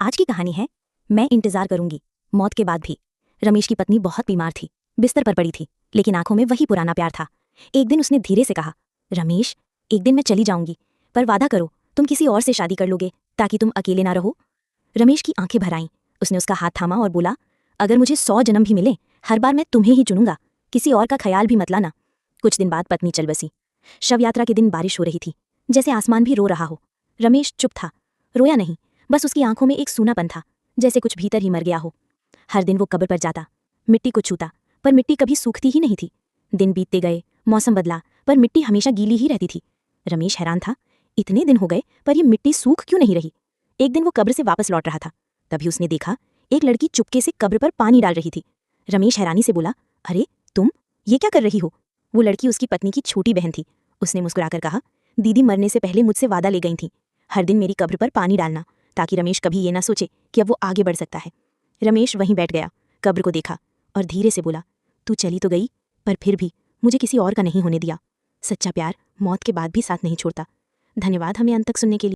आज की कहानी है मैं इंतजार करूंगी मौत के बाद भी। रमेश की पत्नी बहुत बीमार थी, बिस्तर पर पड़ी थी, लेकिन आंखों में वही पुराना प्यार था। एक दिन उसने धीरे से कहा, रमेश, एक दिन मैं चली जाऊंगी, पर वादा करो तुम किसी और से शादी कर लोगे ताकि तुम अकेले ना रहो। रमेश की आंखें भर आईं। उसने उसका हाथ थामा और बोला, अगर मुझे 100 जन्म भी मिले, हर बार मैं तुम्हें ही चुनूंगा, किसी और का ख्याल भी मत लाना। कुछ दिन बाद पत्नी चल बसी। शव यात्रा के दिन बारिश हो रही थी, जैसे आसमान भी रो रहा हो। रमेश चुप था, रोया नहीं, बस उसकी आंखों में एक सूनापन था, जैसे कुछ भीतर ही मर गया हो। हर दिन वो कब्र पर जाता, मिट्टी को छूता, पर मिट्टी कभी सूखती ही नहीं थी। दिन बीतते गए, मौसम बदला, पर मिट्टी हमेशा गीली ही रहती थी। रमेश हैरान था, इतने दिन हो गए पर ये मिट्टी सूख क्यों नहीं रही। एक दिन वो कब्र से वापस लौट रहा था, तभी उसने देखा एक लड़की चुपके से कब्र पर पानी डाल रही थी। रमेश हैरानी से बोला, अरे तुम ये क्या कर रही हो। वो लड़की उसकी पत्नी की छोटी बहन थी। उसने मुस्कुराकर कहा, दीदी मरने से पहले मुझसे वादा ले गई थी, हर दिन मेरी कब्र पर पानी डालना, ताकि रमेश कभी ये ना सोचे कि अब वो आगे बढ़ सकता है। रमेश वहीं बैठ गया, कब्र को देखा और धीरे से बोला, तू चली तो गई, पर फिर भी मुझे किसी और का नहीं होने दिया। सच्चा प्यार मौत के बाद भी साथ नहीं छोड़ता। धन्यवाद हमें अंत तक सुनने के लिए।